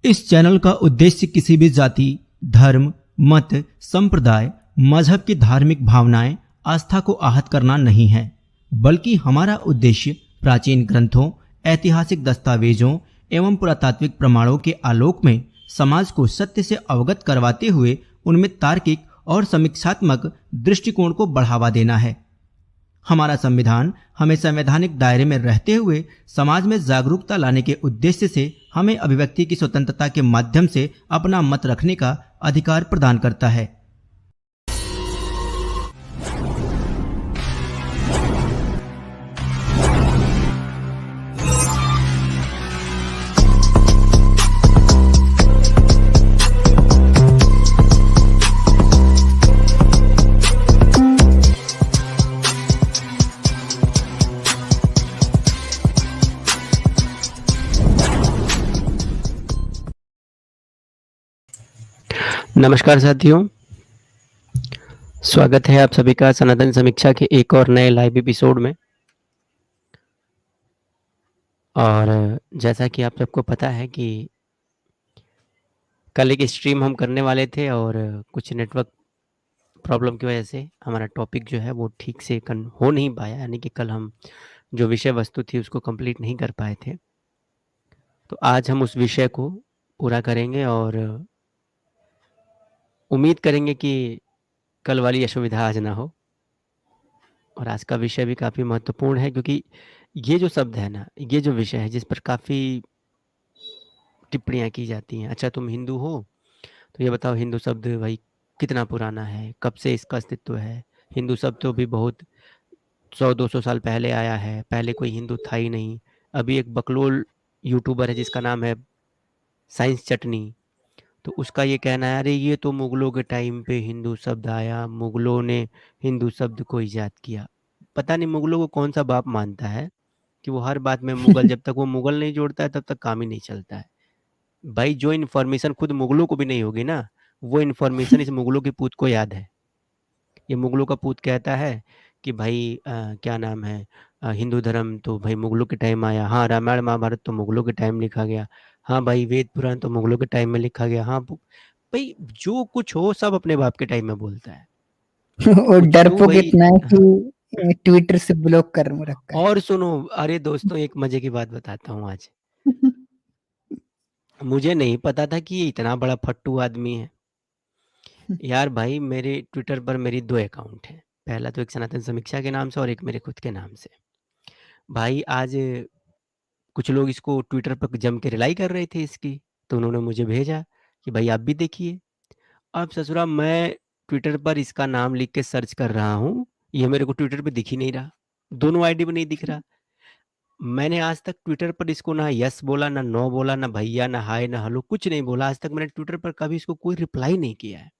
इस चैनल का उद्देश्य किसी भी जाति, धर्म, मत, संप्रदाय, मजहब की धार्मिक भावनाएं, आस्था को आहत करना नहीं है, बल्कि हमारा उद्देश्य प्राचीन ग्रंथों, ऐतिहासिक दस्तावेजों एवं पुरातात्विक प्रमाणों के आलोक में समाज को सत्य से अवगत करवाते हुए उनमें तार्किक और समीक्षात्मक दृष्टिकोण को बढ़ावा देना है। हमारा संविधान हमें संवैधानिक दायरे में रहते हुए समाज में जागरूकता लाने के उद्देश्य से हमें अभिव्यक्ति की स्वतंत्रता के माध्यम से अपना मत रखने का अधिकार प्रदान करता है। नमस्कार साथियों, स्वागत है आप सभी का सनातन समीक्षा के एक और नए लाइव एपिसोड में। और जैसा कि आप सबको पता है कि कल एक स्ट्रीम हम करने वाले थे और कुछ नेटवर्क प्रॉब्लम की वजह से हमारा टॉपिक जो है वो ठीक से हो नहीं पाया, यानी कि कल हम जो विषय वस्तु थी उसको कंप्लीट नहीं कर पाए थे। तो आज हम उस विषय को पूरा करेंगे और उम्मीद करेंगे कि कल वाली असुविधा आज ना हो। और आज का विषय भी काफ़ी महत्वपूर्ण है, क्योंकि ये जो शब्द है ना, ये जो विषय है जिस पर काफ़ी टिप्पणियाँ की जाती हैं। अच्छा, तुम हिंदू हो तो ये बताओ, हिंदू शब्द भाई कितना पुराना है, कब से इसका अस्तित्व है? हिंदू शब्द तो भी बहुत 100-200 साल पहले आया है, पहले कोई हिंदू था ही नहीं। अभी एक बकलोल यूट्यूबर है जिसका नाम है साइंस चटनी, तो उसका ये कहना है, अरे ये तो मुगलों के टाइम पे हिंदू शब्द आया, मुगलों ने हिंदू शब्द को ईजाद किया। पता नहीं मुगलों को कौन सा बाप मानता है कि वो हर बात में मुगल, जब तक वो मुगल नहीं जोड़ता है तब तक काम ही नहीं चलता है। भाई जो इन्फॉर्मेशन खुद मुगलों को भी नहीं होगी ना, वो इन्फॉर्मेशन इस मुगलों के पूत को याद है। ये मुगलों का पूत कहता है कि भाई क्या नाम है, हिंदू धर्म तो भाई मुगलों के टाइम आया। हाँ, रामायण महाभारत तो मुगलों के टाइम लिखा गया। हाँ भाई, वेद पुराण तो मुगलों के टाइम में लिखा गया। हाँ भाई, जो कुछ हो सब अपने बाप के टाइम में बोलता है। और कुछ तो डरपोक भाई, इतना है हाँ। कि ट्विटर से ब्लॉक कर रखा है। और सुनो, अरे दोस्तों, एक मजे की बात बताता हूँ आज। मुझे नहीं पता था कि ये इतना बड़ा फट्टू आदमी है। यार भाई, मेरे ट्विटर पर मेरी 2 अकाउंट हैं। पहला तो एक सनातन समीक्षा के नाम से और एक मेरे खुद के नाम से। भाई आज कुछ लोग इसको ट्विटर पर जम के रिलाई कर रहे थे इसकी, तो उन्होंने मुझे भेजा कि भाई आप भी देखिए। अब ससुरा मैं ट्विटर पर इसका नाम लिख के सर्च कर रहा हूँ, ये मेरे को ट्विटर पे दिख ही नहीं रहा, दोनों आईडी पे नहीं दिख रहा। मैंने आज तक ट्विटर पर इसको ना यस बोला, ना नो बोला, ना भैया, ना हाय, ना हेलो, कुछ नहीं बोला। आज तक मैंने ट्विटर पर कभी इसको कोई रिप्लाई नहीं किया है।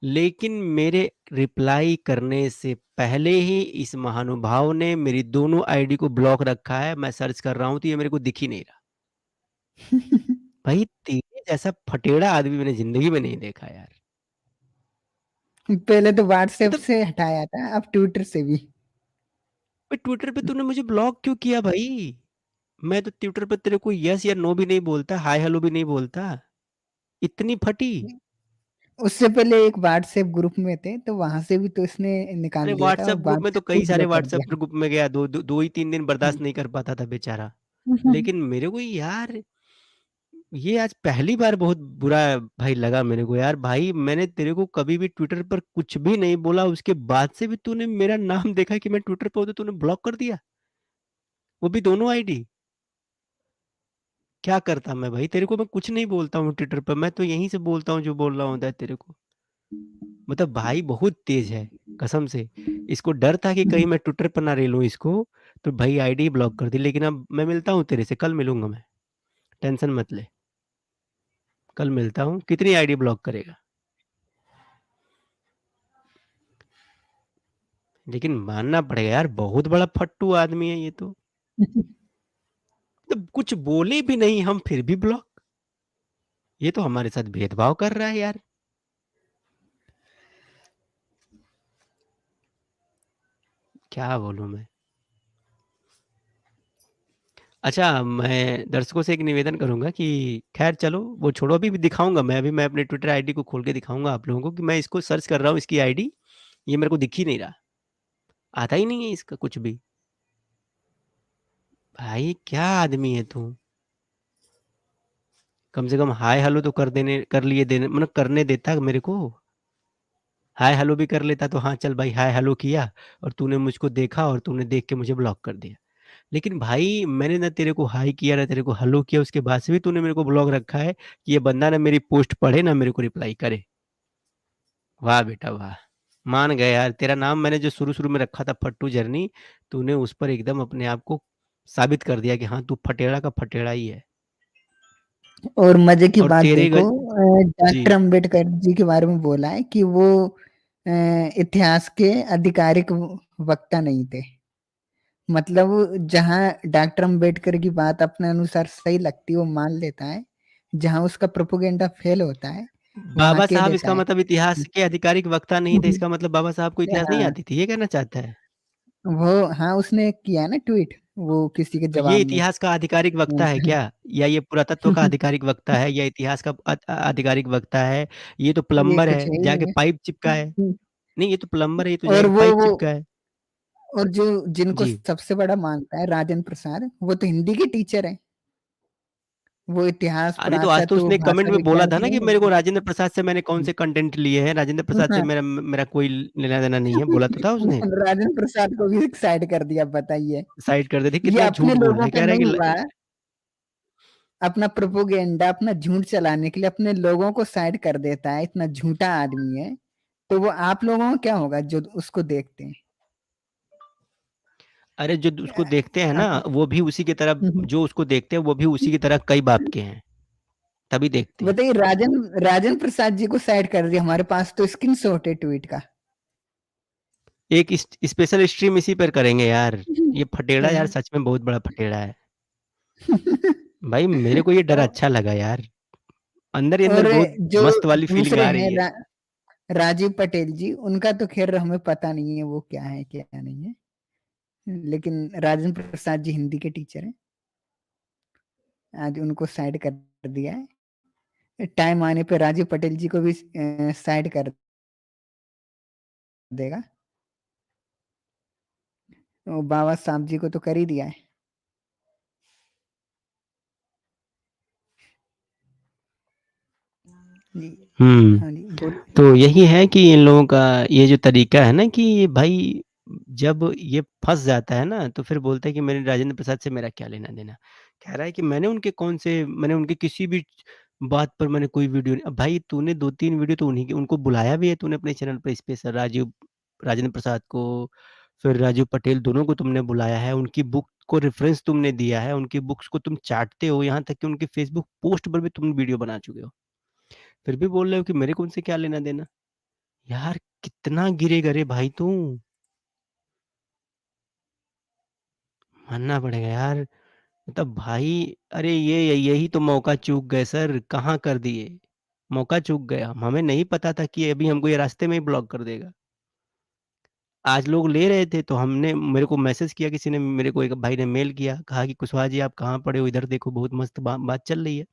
लेकिन मेरे रिप्लाई करने से पहले ही इस महानुभाव ने मेरी दोनों आईडी को ब्लॉक रखा है। मैं सर्च कर रहा हूँ तो ये मेरे को दिख ही नहीं रहा। भाई तेरे जैसा फटेड़ा आदमी मैंने जिंदगी में नहीं देखा यार। पहले तो व्हाट्सएप मतलब से हटाया था, अब ट्विटर से भी। ट्विटर पे तूने मुझे ब्लॉक क्यों किया भाई? मैं तो ट्विटर पे तेरे को यस या नो भी नहीं बोलता, हाय हेलो भी नहीं बोलता। इतनी फटी। उससे पहले एक व्हाट्सएप ग्रुप में थे, तो वहां से भी तो इसने अरे निकाल दिया था व्हाट्सएप और ग्रुप में तो व्हाट्सएप को कई सारे ब्लॉक कर व्हाट्सएप दिया। ग्रुप में गया, दो ही 3 दिन बर्दाश्त नहीं कर पाता था बेचारा। लेकिन मेरे को यार, ये आज पहली बार बहुत बुरा भाई लगा मेरे को यार। भाई मैंने तेरे को कभी भी ट्विटर पर कुछ भी नहीं बोला, उसके बाद से भी तूने मेरा नाम देखा कि मैं ट्विटर पर हूं तो तूने ब्लॉक कर दिया, वो भी दोनों आईडी। क्या करता मैं भाई? तेरे को मैं कुछ नहीं बोलता हूँ ट्विटर पर, मैं तो यहीं से बोलता हूँ जो बोल रहा होता है तेरे को। मतलब भाई बहुत तेज है, कसम से। इसको डर था कि कहीं मैं ट्विटर पर ना रेलूं इसको, तो भाई आईडी ब्लॉक कर दी। लेकिन अब मैं मिलता हूँ तेरे से, कल मिलूंगा मैं, टेंशन मत ले। कल मिलता हूँ। कितनी आईडी ब्लॉक करेगा? लेकिन मानना पड़ेगा यार, बहुत बड़ा फट्टू आदमी है ये तो। मतलब कुछ बोले भी नहीं हम, फिर भी ब्लॉक। ये तो हमारे साथ भेदभाव कर रहा है यार। क्या बोलूं मैं। अच्छा, मैं दर्शकों से एक निवेदन करूँगा कि ख़ैर चलो वो छोड़ो, अभी भी दिखाऊँगा मैं अपने ट्विटर आईडी को खोल के दिखाऊँगा आप लोगों को कि मैं इसको सर्च कर रहा हूँ, इसकी आईडी, ये मेरे को दिख ही नहीं रहा। आता ही नहीं है इसका कुछ भी। भाई क्या आदमी है तू? कम से कम हाय हेलो तो कर लिए देने मतलब करने देता मेरे को। हाय हेलो भी कर लेता तो हाँ, चल भाई हाय हेलो किया और तूने मुझको देखा और तूने देख के मुझे ब्लॉक कर दिया। लेकिन भाई मैंने ना तेरे को हाय किया ना तेरे को हेलो किया, उसके बाद से भी तूने मेरे को ब्लॉक रखा है कि ये बंदा ना मेरी पोस्ट पढ़े ना मेरे को रिप्लाई करे। वाह बेटा वाह! मान गए यार, तेरा नाम मैंने जो शुरू-शुरू में रखा था फट्टू जर्नी, तूने उस पर एकदम अपने आप को साबित कर दिया कि हाँ, तू फटेड़ा का फटेड़ा ही है। और मजे की और बात तेरे देखो, ग जी। डॉक्टर अंबेडकर जी के बारे में बोला है कि वो इतिहास के आधिकारिक वक्ता नहीं थे। मतलब जहाँ डॉक्टर अंबेडकर की बात अपने अनुसार सही लगती है वो मान लेता है, जहाँ उसका प्रोपेगेंडा फेल होता है वहाँ बाबा कह साहब देता इसका है। मतलब इतिहास के आधिकारिक वक्ता नहीं थे, इसका मतलब बाबा साहब को इतिहास नहीं हाँ, आती थी, ये कहना चाहता है? वो हाँ उसने किया है ना ट्वीट वो किसी के तो ये जवाब में। इतिहास का आधिकारिक वक्ता है क्या? या ये पुरातत्व का आधिकारिक वक्ता है या इतिहास का आधिकारिक वक्ता है? ये तो ये प्लम्बर कुछ है, है ही जाके नहीं पाइप चिपका है। है। नहीं, ये तो प्लम्बर है, ये तो और जाके पाइप चिपका है। और जो जिनको जी। सबसे बड़ा मानता है राजेंद्र प्रसाद, वो तो हिंदी के टीचर है। वो इतिहास अरे तो आज तो पुरातत्व उसने कमेंट भाषा में बोला विज्ञान था के ना कि नहीं मेरे को है। राजेंद्र प्रसाद से मैंने कौन से कंटेंट लिए हैं, राजेंद्र प्रसाद से मेरा मेरा कोई लेना-देना नहीं है, बोला तो था उसने। राजेंद्र प्रसाद को भी साइड कर दिया, बताइए। साइड कर देते, ये कितना अपने झूठ बोल रहा लोगों है, पे कह रहा है नहीं कि हुआ, अपना प्रोपोगेंडा अपना झूठ चलाने के लिए अपने लोगों को साइड कर देता है, इतना झूठा आदमी है। तो वो आप लोगों को क्या होगा जो उसको देखते हैं। अरे जो उसको देखते हैं ना, आप वो भी उसी की तरह जो उसको देखते हैं, वो भी उसी की तरह कई बाप के हैं, तभी देखते हैं। बताइए, राजन प्रसाद जी को साइड कर दिया, हमारे पास तो स्क्रीनशॉट है ट्वीट का। एक स्पेशल स्ट्रीम इसी पर करेंगे यार। ये फटेड़ा यार सच में बहुत बड़ा फटेड़ा है। भाई मेरे को ये डर अच्छा लगा यार। अंदर ही अंदर और बहुत जो मस्त वाली फीलिंग दूसरे आ हैं रही है। राजीव पटेल जी, उनका तो खैर हमें पता नहीं है वो क्या है क्या नहीं है, लेकिन राजेंद्र प्रसाद जी हिंदी के टीचर हैं। आज उनको साइड कर दिया है, टाइम आने पे राजीव पटेल जी को भी साइड कर देगा। वो बाबा साहब जी को तो कर ही दिया है। जी। हाँ जी, बोलिए। तो यही है कि इन लोगों का ये जो तरीका है ना कि भाई जब ये फँस जाता है ना, तो फिर बोलता है कि मैंने राजेंद्र प्रसाद से मेरा क्या लेना-देना। कह रहा है कि मैंने उनके किसी भी बात पर मैंने कोई वीडियो नहीं अब भाई तूने 2-3 वीडियो तो उन्हीं की उनको बुलाया भी है तूने अपने चैनल पे स्पेशल राजेंद्र प्रसाद को, फिर राजीव पटेल दोनों को तुमने बुलाया है, उनकी बुक को रेफ़रेंस तुमने दिया है, उनकी बुक्स को तुम चाटते हो, यहाँ तक कि उनकी फ़ेसबुक पोस्ट पर भी तुम वीडियो बना चुके हो। फिर भी बोल रहे हो कि मेरे को उनसे क्या लेना-देना? यार कितना गिरेगा रे भाई तू? मानना पड़ेगा यार। मतलब भाई अरे ये यही तो मौका चूक गए सर, कहाँ कर दिए? मौका चूक गए हम, हमें नहीं पता था कि अभी हमको ये रास्ते में ही ब्लॉक कर देगा। आज लोग ले रहे थे तो हमने मेरे को मैसेज किया किसी ने मेरे को एक भाई ने मेल किया, कहा कि कुशवाहा जी आप कहाँ पड़े हो? इधर देखो बहुत मस्त बात चल रही है।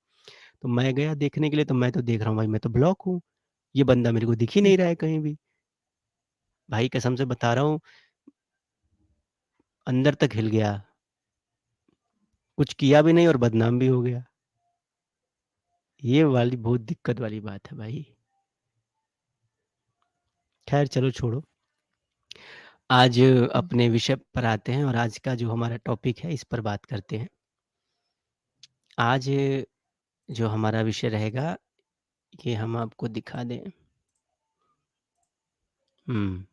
तो मैं गया देखने के लिए तो मैं तो देख रहा हूँ भाई मैं तो ब्लॉक हूँ। ये बंदा मेरे को दिख ही नहीं रहा है कहीं भी। भाई कसम से बता रहा हूँ, अंदर तक हिल गया। कुछ किया भी नहीं और बदनाम भी हो गया। ये वाली बहुत दिक्कत वाली बात है भाई। ख़ैर चलो छोड़ो। आज अपने विषय पर आते हैं और आज का जो हमारा टॉपिक है इस पर बात करते हैं। आज जो हमारा विषय रहेगा ये हम आपको दिखा दें। हुँ।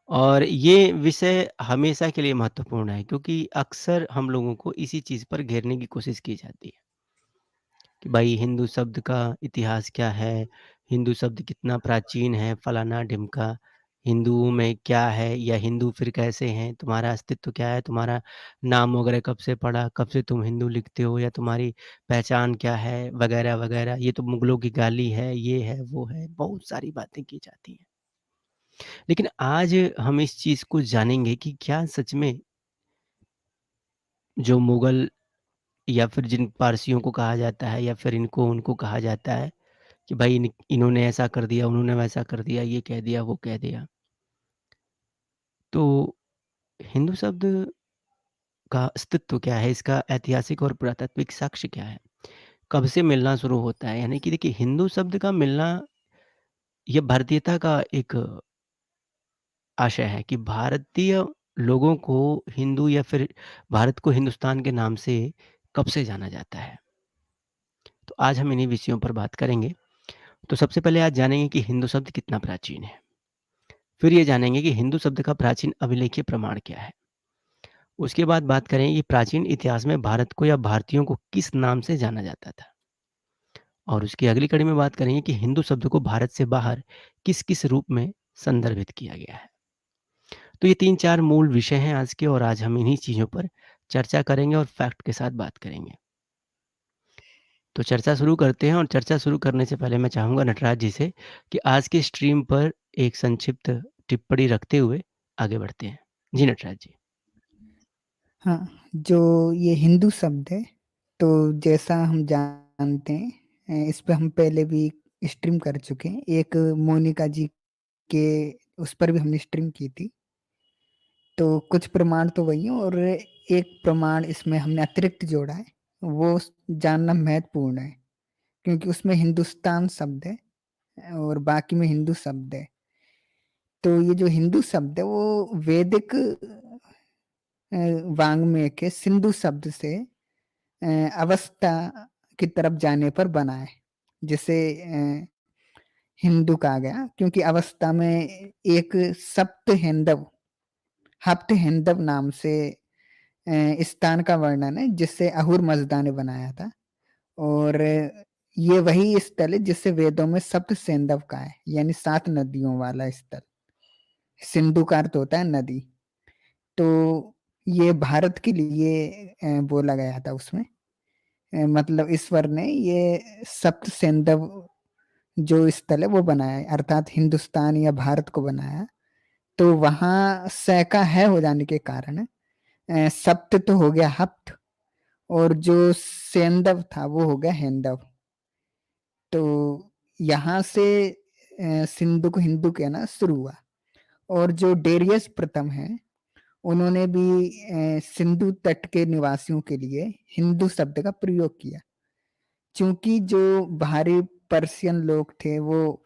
और ये विषय हमेशा के लिए महत्वपूर्ण है क्योंकि अक्सर हम लोगों को इसी चीज़ पर घेरने की कोशिश की जाती है। कि भाई हिंदू शब्द का इतिहास क्या है? हिंदू शब्द कितना प्राचीन है? फलाना-ढिमका, हिंदुओं में क्या है या हिंदू फिर कैसे हैं? तुम्हारा अस्तित्व क्या है? तुम्हारा नाम वगैरह कब से पड़ा? कब से तुम हिंदू लिखते हो या तुम्हारी पहचान क्या है? वगैरह-वगैरह। ये तो मुगलों की गाली है, ये है, वो है, बहुत सारी बातें की जाती हैं। लेकिन आज हम इस चीज़ को जानेंगे कि क्या सच में जो मुगल या फिर जिन पारसियों को कहा जाता है या फिर इनको उनको कहा जाता है कि भाई इन्होंने ऐसा कर दिया, उन्होंने वैसा कर दिया, ये कह दिया, वो कह दिया। तो हिंदू शब्द का अस्तित्व क्या है? इसका ऐतिहासिक और पुरातात्विक साक्ष्य क्या है? कब से मिलना शुरू होता है? यानी कि देखिए, हिंदू शब्द का मिलना ये भारतीयता का एक आशय है कि भारतीय लोगों को हिंदू या फिर भारत को हिंदुस्तान के नाम से कब से जाना जाता है। तो आज हम इन्हीं विषयों पर बात करेंगे। तो सबसे पहले आज जानेंगे कि हिंदू शब्द कितना प्राचीन है। फिर ये जानेंगे कि हिंदू शब्द का प्राचीन अभिलेखीय प्रमाण क्या है। उसके बाद बात करेंगे कि प्राचीन इतिहास में भारत को या भारतीयों को किस नाम से जाना जाता था। और उसकी अगली कड़ी में बात करेंगे कि हिंदू शब्द को भारत से बाहर किस-किस रूप में संदर्भित किया गया है। तो ये 3-4 मूल विषय हैं आज के, और आज हम इन्हीं चीज़ों पर चर्चा करेंगे और फैक्ट के साथ बात करेंगे। तो चर्चा शुरू करते हैं, और चर्चा शुरू करने से पहले मैं चाहूँगा नटराज जी से कि आज के स्ट्रीम पर एक संक्षिप्त टिप्पणी रखते हुए आगे बढ़ते हैं। जी नटराज जी। हाँ, जो ये हिंदू शब्द है, तो जैसा हम जानते हैं, इस पे हम पहले भी स्ट्रीम कर चुके हैं। एक मोनिका जी के उस पर भी हमने स्ट्रीम की थी। तो कुछ प्रमाण तो वही हैं, और एक प्रमाण इसमें हमने अतिरिक्त जोड़ा है, वो जानना महत्वपूर्ण है, क्योंकि उसमें हिंदुस्तान शब्द है और बाकी में हिंदू शब्द है। तो ये जो हिंदू शब्द है वो वैदिक वाङ्मय के सिंधु शब्द से अवस्था की तरफ जाने पर बना है, जिसे हिंदू कहा गया, क्योंकि अवस्था में एक हप्त हिंदव नाम से स्थान का वर्णन है, जिससे अहुर मजदा ने बनाया था। और ये वही स्थल है जिसे वेदों में सप्त सेंधव का है, यानी 7 नदियों वाला स्थल। सिंधु का अर्थ होता है नदी। तो ये भारत के लिए बोला गया था उसमें। मतलब ईश्वर ने ये सप्त सेंधव जो स्थल है वो बनाया है, अर्थात हिंदुस्तान या भारत को बनाया। तो वहां सैका है हो जाने के कारण सप्त तो हो गया हप्त, और जो सेंधव था वो हो गया हेंदव। तो यहाँ से सिंधु को हिंदू कहना शुरू हुआ। और जो डेरियस प्रथम है, उन्होंने भी सिंधु तट के निवासियों के लिए हिंदू शब्द का प्रयोग किया, क्योंकि जो बाहरी पर्शियन लोग थे वो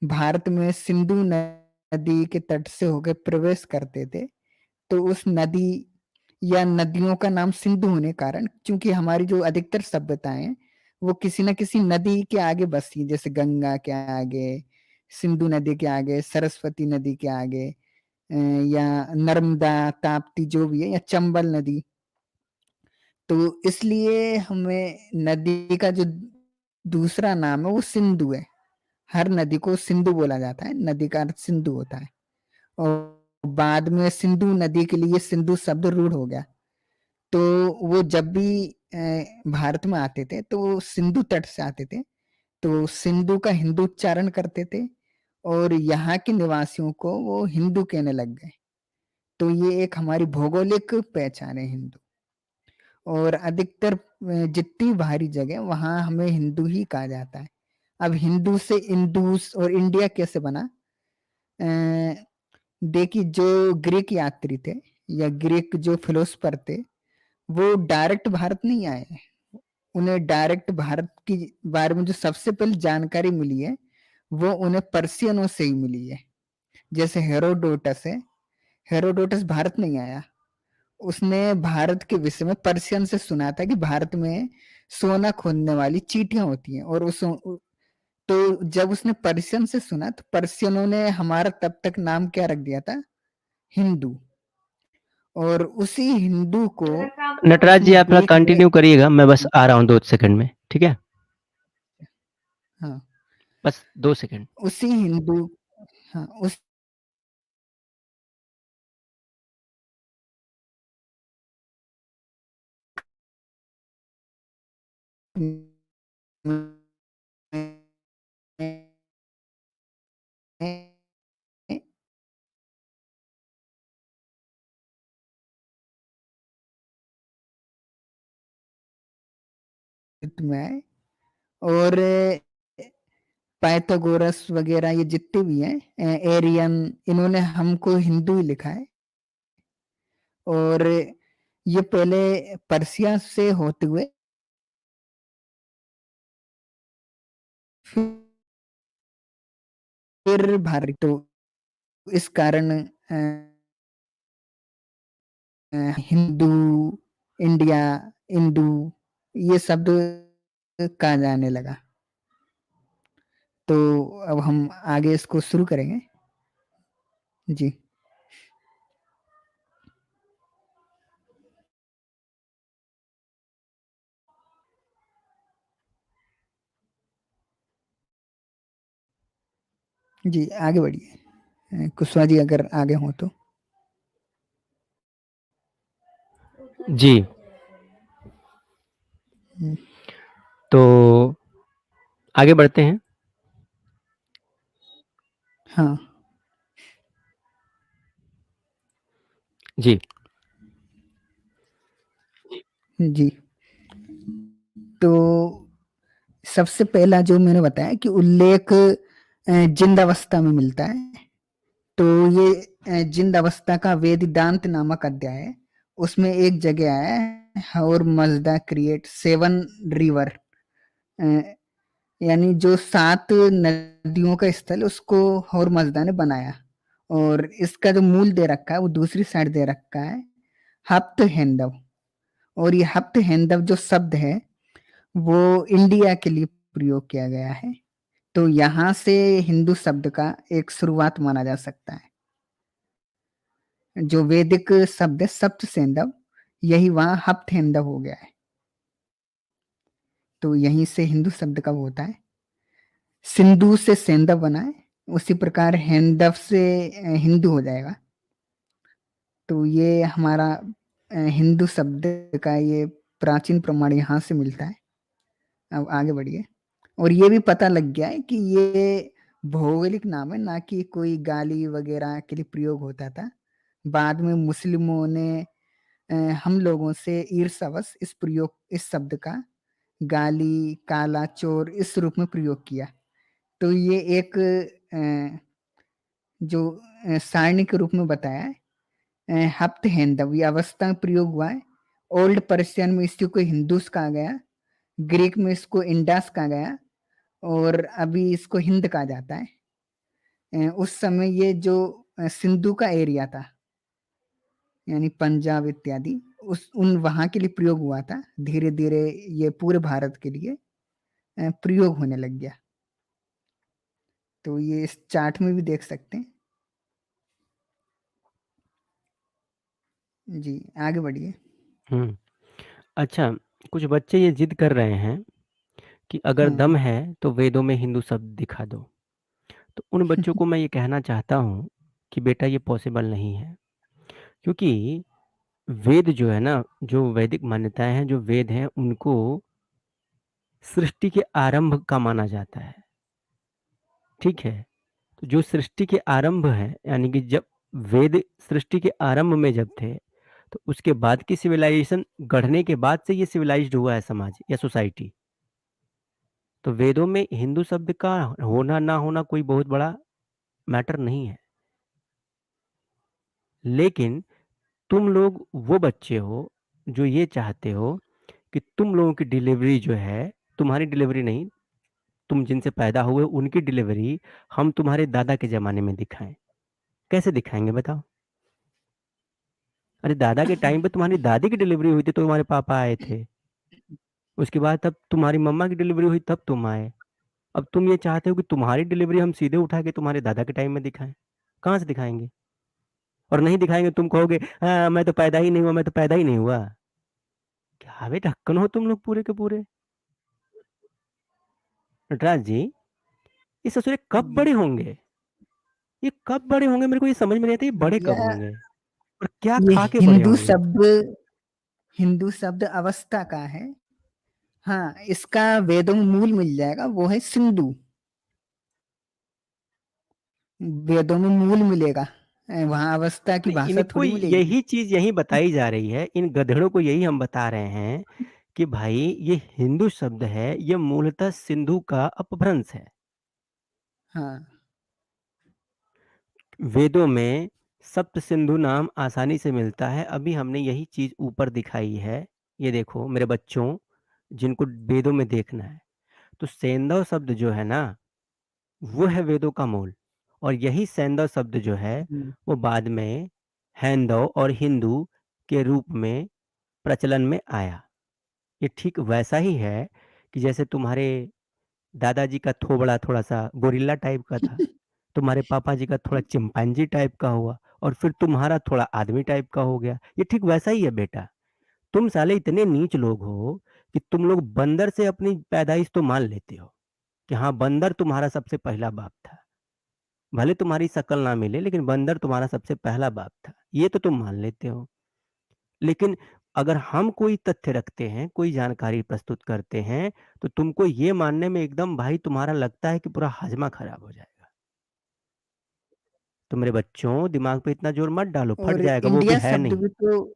भारत में सिंधु नदी के तट से होकर प्रवेश करते थे। तो उस नदी या नदियों का नाम सिंधु होने कारण, क्योंकि हमारी जो अधिकतर सभ्यताएं हैं, वो किसी न किसी नदी के आगे बसी हैं, जैसे गंगा के आगे, सिंधु नदी के आगे, सरस्वती नदी के आगे, या नर्मदा, ताप्ती जो भी है, या चंबल नदी। तो इसलिए हमें नदी का जो दूसरा नाम है वो सिंधु है। हर नदी को सिंधु बोला जाता है, नदी का अर्थ सिंधु होता है। और बाद में सिंधु नदी के लिए सिंधु शब्द रूढ़ हो गया। तो वो जब भी भारत में आते थे तो वो सिंधु तट से आते थे, तो सिंधु का हिंदू उच्चारण करते थे, और यहाँ के निवासियों को वो हिंदू कहने लग गए। तो ये एक हमारी भौगोलिक पहचान है हिंदू। और अधिकतर जितनी बाहरी जगह वहां हमें हिंदू ही कहा जाता है। अब हिंदू से इंदूस और इंडिया कैसे बना? देखिए, जो ग्रीक यात्री थे या ग्रीक जो फिलोसफर थे, वो डायरेक्ट भारत नहीं आए। उन्हें डायरेक्ट भारत की बारे में जो सबसे पहले जानकारी मिली है, वो उन्हें पर्शियनों से ही मिली है। जैसे हेरोडोटस है, हेरोडोटस भारत नहीं आया, उसने भारत के विषय में पर्शियन से सुना था कि भारत में सोना खोदने वाली चींटियां होती हैं। और उस तो जब उसने पर्शियन से सुना, तो पर्शियनों ने हमारा तब तक नाम क्या रख दिया था? हिंदू। और उसी हिंदू को नटराज जी, उसने आप थोड़ा ग्रीक में, कंटिन्यू करिएगा, मैं बस आ रहा हूँ 2 सेकंड में, ठीक है? हाँ, बस 2 सेकंड। उसी हिंदू, हाँ, उस अस्तित्व में आए। और पाइथागोरस वगैरह ये जितने भी हैं, एरियन, इन्होंने हमको हिंदू ही लिखा है। और ये पहले पर्सिया से होते हुए फिर भारत, तो इस कारण हिंदू, इंडिया, इंडू ये शब्द कहा जाने लगा। तो अब हम आगे इसको शुरू करेंगे जी। जी आगे बढ़िए, कुशवाहा जी अगर आगे हो तो। जी। तो आगे बढ़ते हैं। हाँ जी जी। तो सबसे पहला जो मैंने बताया कि उल्लेख जिंद अवस्था में मिलता है। तो ये जिंद अवस्था का वेदांत नामक अध्याय है, उसमें एक जगह है और मजदा क्रिएट 7 रिवर, यानी जो 7 नदियों का स्थल उसको और मजदा ने बनाया। और इसका जो मूल दे रखा है वो दूसरी साइड दे रखा है हप्त हैंदव। और ये हप्त हैंदव जो शब्द है वो इंडिया के लिए प्रयोग किया गया है। तो यहाँ से हिंदू शब्द का एक शुरुआत माना जा सकता है। जो वैदिक शब्द है सप्त सेंदव, यही वहां हप्त हैंदव हो गया है। तो यहीं से हिंदू शब्द का वो होता है। सिंधु से सेंदव बना है, उसी प्रकार हैंदव से हिंदू हो जाएगा। तो ये हमारा हिंदू शब्द का ये प्राचीन प्रमाण यहाँ से मिलता है। अब आगे बढ़िए। और ये भी पता लग गया है कि ये भौगोलिक नाम है, ना कि कोई गाली वगैरह के लिए प्रयोग होता था। बाद में मुस्लिमों ने हम लोगों से ईर्ष्यावश इस शब्द का गाली, काला, चोर इस रूप में प्रयोग किया। तो ये एक जो सारणी के रूप में बताया है, हप्त हैंदव ये अवस्था में प्रयोग हुआ है। ओल्ड पर्शियन में इसको हिंदूस कहा गया, ग्रीक में इसको इंडास कहा गया, और अभी इसको हिंद कहा जाता है। उस समय ये जो सिंधु का एरिया था, यानी पंजाब इत्यादि, उन वहां के लिए प्रयोग हुआ था। धीरे धीरे ये पूरे भारत के लिए प्रयोग होने लग गया। तो ये इस चार्ट में भी देख सकते हैं जी। आगे बढ़िए। अच्छा, कुछ बच्चे ये जिद कर रहे हैं कि अगर हाँ दम है तो वेदों में हिंदू शब्द दिखा दो। तो उन बच्चों को मैं ये कहना चाहता हूँ कि बेटा ये पॉसिबल नहीं है, क्योंकि वेद जो है ना, जो वैदिक मान्यताएं हैं, जो वेद हैं, उनको सृष्टि के आरंभ का माना जाता है। ठीक है, तो जो सृष्टि के आरंभ है, यानी कि जब वेद सृष्टि के आरंभ में जब थे, तो उसके बाद की सिविलाइजेशन गढ़ने के बाद से ये सिविलाइज्ड हुआ है समाज या सोसाइटी। तो वेदों में हिंदू शब्द का होना ना होना कोई बहुत बड़ा मैटर नहीं है। लेकिन तुम लोग वो बच्चे हो जो ये चाहते हो कि तुम लोगों की डिलीवरी जो है, तुम्हारी डिलीवरी नहीं, तुम जिनसे पैदा हुए उनकी डिलीवरी हम तुम्हारे दादा के जमाने में दिखाएं। कैसे दिखाएंगे बताओ? अरे दादा के टाइम पे तुम्हारी दादी की डिलीवरी हुई थी तो तुम्हारे पापा आए थे, उसके बाद तब तुम्हारी मम्मा की डिलीवरी हुई तब तुम आए। अब तुम ये चाहते हो कि तुम्हारी डिलीवरी हम सीधे उठा के तुम्हारे दादा के टाइम में दिखाएं। कहाँ से दिखाएंगे? और नहीं दिखाएंगे तुम कहोगे हाँ मैं तो पैदा ही नहीं हुआ, मैं तो पैदा ही नहीं हुआ। क्या बे ढक्कन हो तुम लोग पूरे के पूरे। नटराज जी, ये ससुरे कब बड़े होंगे? ये कब बड़े होंगे? मेरे को ये समझ में नहीं आता, ये बड़े कब भैया होंगे और क्या ये खा के बड़े होंगे? हिंदू शब्द अवस्था का है। हाँ, इसका वेदों में मूल मिल जाएगा, वो है सिंधु। वेदों में मूल मिलेगा, वहां अवस्था की नहीं, भाषा इनको थोड़ी मिलेगी। यही चीज यही बताई जा रही है, इन गधेड़ों को यही हम बता रहे हैं कि भाई ये हिंदू शब्द है, ये मूलतः सिंधु का अपभ्रंश है। हाँ वेदों में सप्त सिंधु नाम आसानी से मिलता है। अभी हमने यही चीज ऊपर दिखाई है। ये देखो मेरे बच्चों, जिनको वेदों में देखना है, तो सैंधव शब्द जो है ना, वो है वेदों का मूल। और यही सैंधव शब्द जो है वो बाद में हैंदव और हिंदू के रूप में प्रचलन में आया। ये ठीक वैसा ही है कि जैसे तुम्हारे दादाजी का थोबड़ा थोड़ा सा गोरिल्ला टाइप का था, तुम्हारे पापा जी का थोड़ा चिंपैंजी टाइप का हुआ, और फिर तुम्हारा थोड़ा आदमी टाइप का हो गया। ये ठीक वैसा ही है बेटा। तुम साले इतने नीच लोग हो कि तुम लोग बंदर से अपनी पैदाइश तो मान लेते हो कि हाँ बंदर तुम्हारा सबसे पहला बाप था। भले तुम्हारी शक्ल ना मिले, लेकिन बंदर तुम्हारा सबसे पहला बाप था, ये तो तुम मान लेते हो। लेकिन अगर हम कोई तथ्य रखते हैं, कोई जानकारी प्रस्तुत करते हैं, तो तुमको ये मानने में एकदम भाई तुम्हारा लगता है कि पूरा हजमा खराब हो जाएगा। तो मेरे बच्चों, दिमाग पे इतना जोर मत डालो, फट और जाएगा, वो भी इंडिया है शब्द नहीं। भी तो,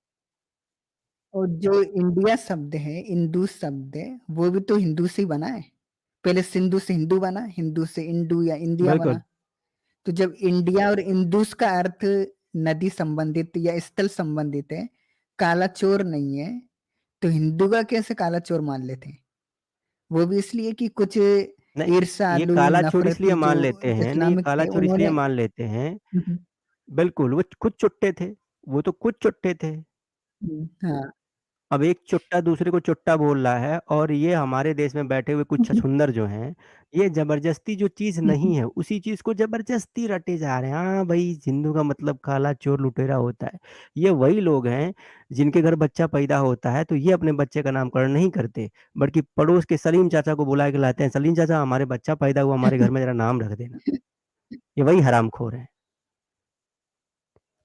और जो इंडिया शब्द है, इंदू शब्द है, वो भी तो हिंदू से ही बना है। पहले सिंधु से हिंदू बना, हिंदू से इंडू या इंडिया बिल्कुल। बना। तो जब इंडिया और इंदुस का अर्थ नदी संबंधित या स्थल संबंधित है, काला चोर नहीं है, तो हिंदू का कैसे काला चोर मान लेते हैं? वो भी इसलिए कि कुछ नहीं, ये ईर्ष्यालु काला चोर इसलिए नफरती जो मान लेते हैं, नहीं, ये इस्लामिक काला थे चोर इसलिए उन्होंने मान लेते हैं, बिल्कुल, वो खुद चुट्टे थे, वो तो खुद चुट्टे थे। हाँ अब एक चुट्टा दूसरे को चुट्टा बोल रहा है, और ये हमारे देश में बैठे हुए कुछ छछूंदर जो हैं, ये जबरदस्ती जो चीज नहीं है उसी चीज को जबरदस्ती रटे जा रहे हैं। हाँ भाई, हिंदू का मतलब काला चोर लुटेरा होता है। ये वही लोग हैं जिनके घर बच्चा पैदा होता है तो ये अपने बच्चे का नामकरण नहीं करते, बल्कि पड़ोस के सलीम चाचा को बुला के लाते हैं, सलीम चाचा हमारे बच्चा पैदा हुआ, हमारे घर में जरा नाम रख देना। ये वही हरामखोर है।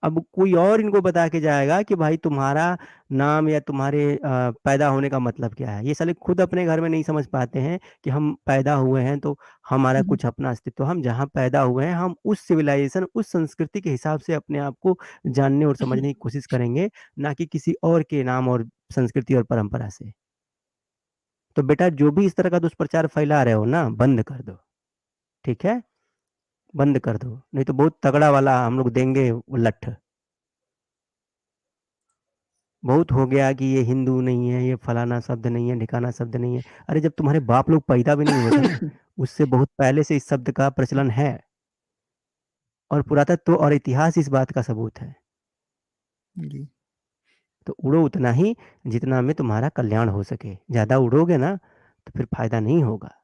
अब कोई और इनको बता के जाएगा कि भाई तुम्हारा नाम या तुम्हारे पैदा होने का मतलब क्या है। ये साले खुद अपने घर में नहीं समझ पाते हैं कि हम पैदा हुए हैं तो हमारा कुछ अपना अस्तित्व, हम जहाँ पैदा हुए हैं हम उस सिविलाइजेशन, उस संस्कृति के हिसाब से अपने आप को जानने और समझने की कोशिश करेंगे, ना कि किसी और के नाम और संस्कृति और परंपरा से। तो बेटा, जो भी इस तरह का दुष्प्रचार फैला रहे हो ना, बंद कर दो, ठीक है? बंद कर दो, नहीं तो बहुत तगड़ा वाला हम लोग देंगे वो लठ। बहुत हो गया कि ये हिंदू नहीं है, ये फलाना शब्द नहीं है, ढिकाना शब्द नहीं है। अरे जब तुम्हारे बाप लोग पैदा भी नहीं हुए थे ना, उससे बहुत पहले से इस शब्द का प्रचलन है, और पुरातत्व और इतिहास इस बात का सबूत है। जी। तो उड़ो उतना ही जितना में तुम्हारा कल्याण हो सके। ज्यादा उड़ोगे ना तो फिर फायदा नहीं होगा।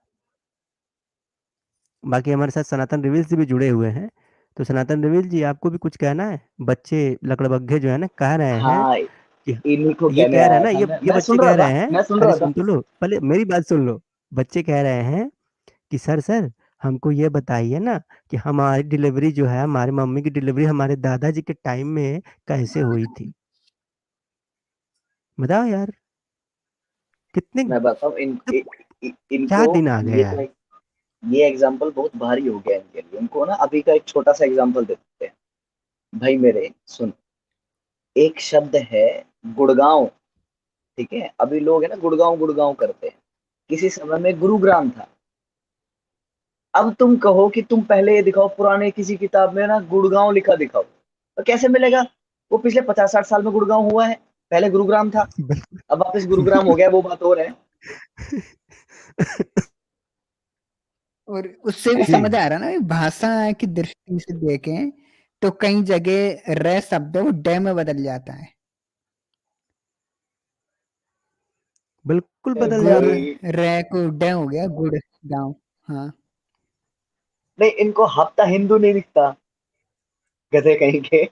बाकी हमारे साथ सनातन रिवील से भी जुड़े हुए हैं, तो सनातन रिवील जी, आपको भी कुछ कहना है? बच्चे लकड़बग्घे जो है ना कह रहे हैं हाँ, कि इन्हीं को ये कहने कह रहे हैं आया ना, था ये मैं बच्चे सुन कह रहा था, रहे हैं, मैं सुन अरे रहा था। सुन तो लो, पहले मेरी बात सुन लो। बच्चे कह रहे हैं कि सर सर हमको ये बताइए ना कि हमारी डिलीवरी जो है, हमारी मम्मी की डिलीवरी हमारे दादाजी के टाइम में कैसे हुई थी। बताओ यार, कितने मैं बताऊं क्या इनको दिन आ गए ये यार। ये एग्जाम्पल बहुत भारी हो गया इनके लिए। इनको ना अभी का एक छोटा सा एग्जाम्पल देते हैं। भाई मेरे सुन, एक शब्द है गुड़गांव, ठीक है? अभी लोग है ना गुड़गांव गुड़गांव करते हैं। किसी समय में गुरुग्राम था। अब तुम कहो कि तुम पहले ये दिखाओ पुराने किसी किताब में ना गुड़गांव लिखा दिखाओ, तो कैसे मिलेगा? वो पिछले 50-60 साल में गुड़गांव हुआ है, पहले गुरुग्राम था, अब वापस गुरुग्राम हो गया, वो बात और है। और उससे भी जी समझ आ रहा ना, भाषा की दृष्टि से देखें तो कई जगह रे शब्द वो डे में बदल जाता है। बिल्कुल बदल गुड़ जाता है। भाई रे को डे हो गया गुड़ गांव। हाँ नहीं, इनको हफ्ता हिंदू नहीं दिखता, गधे कहीं के।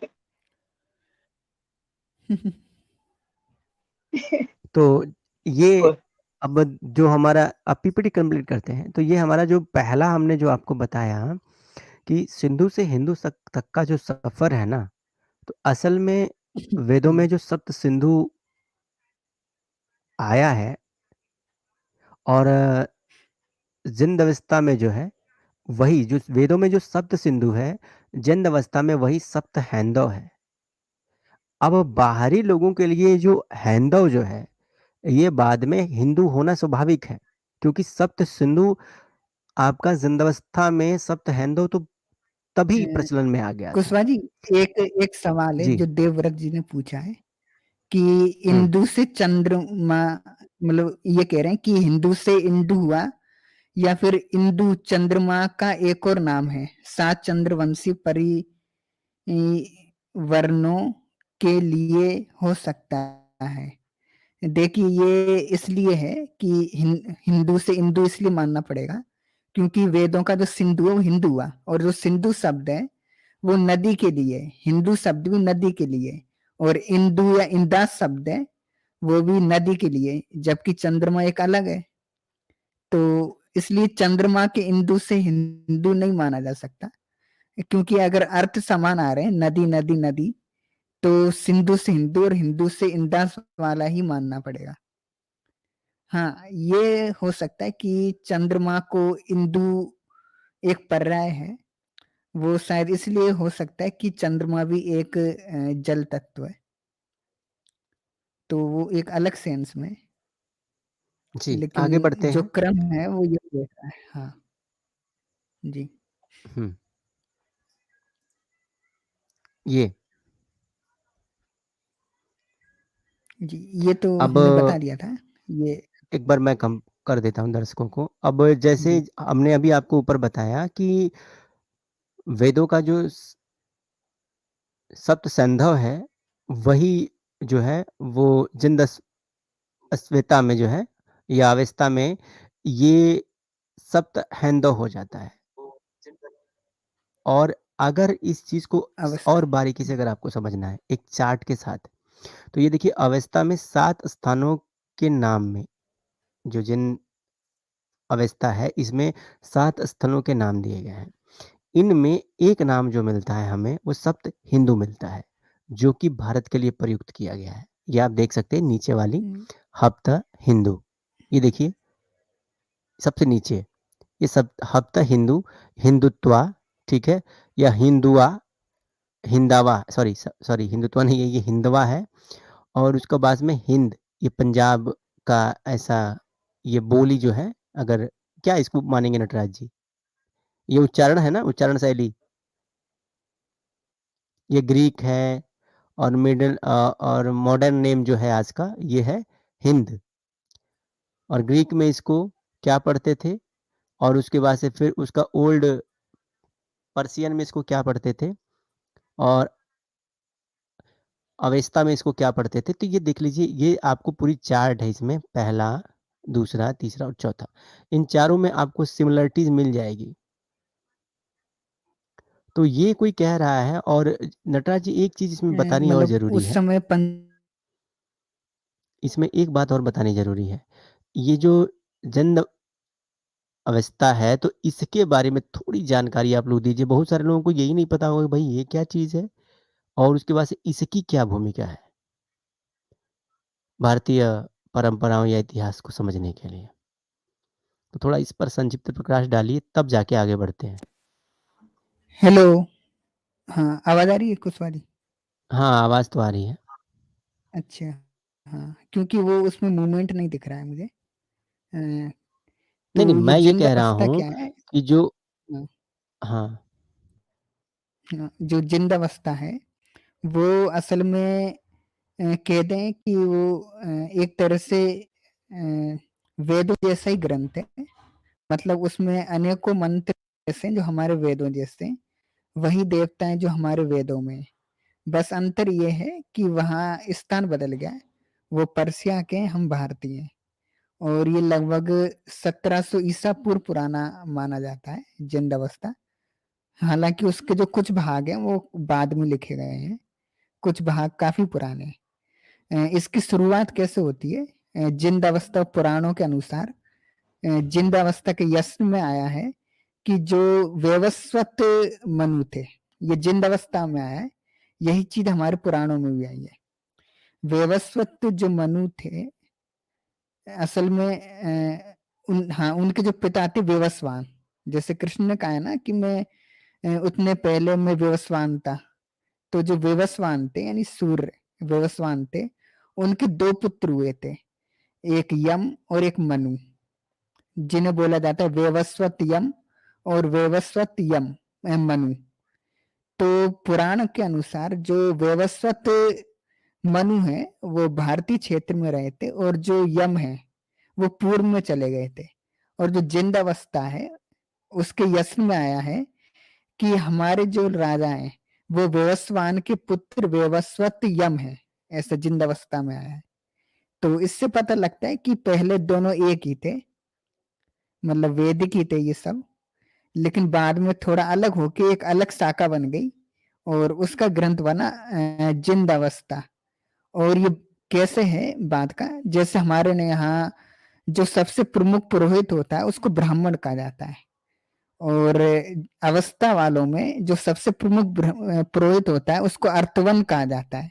तो ये अब जो हमारा, अब पीपीटी कंप्लीट करते हैं। तो ये हमारा जो पहला हमने जो आपको बताया कि सिंधु से हिंदू तक का जो सफर है ना, तो असल में वेदों में जो सप्त सिंधु आया है, और जिंद अवस्था में जो है वही, जो वेदों में जो सप्त सिंधु है, जिंद अवस्था में वही सप्त हैंदव है। अब बाहरी लोगों के लिए जो हैंदव जो है, ये बाद में हिंदू होना स्वाभाविक है, क्योंकि सप्त सिंधु आपका जिंदावस्था में सप्त हैंदो तो तभी अ, प्रचलन में आ गया था। कुशवाहा जी, एक एक सवाल है जी। जो देवव्रत जी ने पूछा है कि हम्म। इंदु से चंद्रमा, मतलब ये कह रहे हैं कि हिंदू से इंदु हुआ या फिर इंदु चंद्रमा का एक और नाम है, 7 चंद्रवंशी वर्णों के लिए हो सकता है। देखिए, ये इसलिए है कि हिंदू से इंदु इसलिए मानना पड़ेगा क्योंकि वेदों का जो सिंधु है वो हिंदू हुआ, और जो सिंधु शब्द है वो नदी के लिए, हिंदू शब्द भी नदी के लिए, और इंदु या इंदास शब्द है वो भी नदी के लिए, जबकि चंद्रमा एक अलग है। तो इसलिए चंद्रमा के इंदु से हिंदू नहीं माना जा सकता, क्योंकि अगर अर्थ समान आ रहे हैं, नदी नदी नदी, तो सिंधु से हिंदू और हिंदू से इंदास वाला ही मानना पड़ेगा। हाँ, ये हो सकता है कि चंद्रमा को इंदु एक पर्याय है, वो शायद इसलिए हो सकता है कि चंद्रमा भी एक जल तत्व है, तो वो एक अलग सेंस में। जी, लेकिन आगे बढ़ते जो हैं। क्रम है वो ये देख रहा है। हाँ जी, हम्म। ये जी, ये तो अब हमने बता दिया था। ये एक बार मैं कम कर देता हूँ दर्शकों को। अब जैसे जी, हमने अभी आपको ऊपर बताया कि वेदों का जो सप्त सैंधव है, वही जो है वो जिंद अस्वेता में जो है, या अवेस्ता में ये सप्त हैंदव हो जाता है। और अगर इस चीज को अवस्था। और बारीकी से अगर आपको समझना है एक चार्ट के साथ, तो ये देखिए, अवेस्ता में 7 स्थानों के नाम में, जो जिन अवेस्ता है इसमें 7 स्थलों के नाम दिए गए हैं। इनमें एक नाम जो मिलता है हमें, वो सप्त हिंदू मिलता है, जो कि भारत के लिए प्रयुक्त किया गया है। ये आप देख सकते हैं नीचे वाली हप्त हिंदू, ये देखिए सबसे नीचे, ये सब हप्त हिंदू, हिंदुत्वा, ठीक है, या हिंदुआ, हिंदावा, सॉरी हिंदुत्वा नहीं है, ये हिंदवा है। और उसके बाद में हिंद, ये पंजाब का ऐसा ये बोली जो है, अगर क्या इसको मानेंगे नटराज जी, ये उच्चारण है ना, उच्चारण शैली, ये ग्रीक है। और मिडिल और मॉडर्न नेम जो है आज का, ये है हिंद। और ग्रीक में इसको क्या पढ़ते थे, और उसके बाद से फिर उसका ओल्ड पर्सियन में इसको क्या पढ़ते थे, और अवेस्ता में इसको क्या पढ़ते थे। तो ये देख लीजिए, ये आपको पूरी चार्ट है, इसमें पहला, दूसरा, तीसरा और चौथा, इन चारों में आपको सिमिलरिटीज मिल जाएगी। तो ये कोई कह रहा है, और नटराज जी एक चीज इसमें बतानी और मतलब जरूरी उस है, समय इसमें एक बात और बतानी जरूरी है। ये जो जन्म अवस्था है, तो इसके बारे में थोड़ी जानकारी आप लोग दीजिए। बहुत सारे लोगों को यही नहीं पता होगा भाई ये क्या चीज है, और उसके बाद से इसकी क्या भूमिका है भारतीय परंपराओं या इतिहास को समझने के लिए। तो थोड़ा इस पर संक्षिप्त प्रकाश डालिए, तब जाके आगे बढ़ते हैं। हेलो, हाँ, आवाज आ रही है कुशवाहा जी? हाँ, आवाज तो आ रही है। अच्छा, हाँ, क्योंकि वो उसमें मूवमेंट नहीं दिख रहा है मुझे। नहीं नहीं, तो ये मैं ये जिंद कह रहा अवस्था हूँ क्या है? कि जो, हाँ, हाँ जो जिंद अवस्था है वो असल में कह दें कि वो एक तरह से वेदों जैसा ही ग्रंथ है। मतलब उसमें अनेकों मंत्र ऐसे हैं जो हमारे वेदों जैसे हैं, वही देवता हैं जो हमारे वेदों में हैं। बस अंतर ये है कि वहाँ स्थान बदल गया है, वो पर्सिया के हैं, हम भारतीय हैं। और ये लगभग 1700 ईसा पूर्व पुराना माना जाता है जिंद अवस्था। हालांकि उसके जो कुछ भाग हैं वो बाद में लिखे गए हैं, कुछ भाग काफी पुराने हैं। इसकी शुरुआत कैसे होती है? जिंद अवस्था पुराणों के अनुसार जिंद अवस्था के यश में आया है कि जो व्यवस्वत मनु थे, ये जिंद अवस्था में आया है। यही चीज हमारे पुराणों में भी आई है। व्यवस्वत जो मनु थे असल में हाँ, उनके जो पिता थे व्यवस्वान, जैसे कृष्ण ने कहा है ना कि मैं उतने पहले मैं व्यवस्वान था। तो जो व्यवस्वान थे यानी सूर्य व्यवस्वान थे, उनके 2 पुत्र हुए थे। एक यम और एक मनु, जिन्हें बोला जाता है वेवस्वत यम और वेवस्वत यम मनु। तो पुराण के अनुसार जो वेवस्वत मनु है वो भारतीय क्षेत्र में रहे थे, और जो यम है वो पूर्व में चले गए थे, और जो जिंद अवस्था है उसके यश में आया है कि हमारे जो राजा हैं वो वेवस्वान के पुत्र वेवस्वत यम है, ऐसा जिंद अवस्था में आया है। तो इससे पता लगता है कि पहले दोनों एक ही थे, मतलब वैदिक ही थे ये सब, लेकिन बाद में थोड़ा अलग होके एक अलग शाखा बन गई और उसका ग्रंथ बना जिंद अवस्था। और ये कैसे है बात का, जैसे हमारे यहाँ जो सबसे प्रमुख पुरोहित होता है उसको ब्राह्मण कहा जाता है, और अवस्था वालों में जो सबसे प्रमुख पुरोहित होता है उसको अर्थवन कहा जाता है।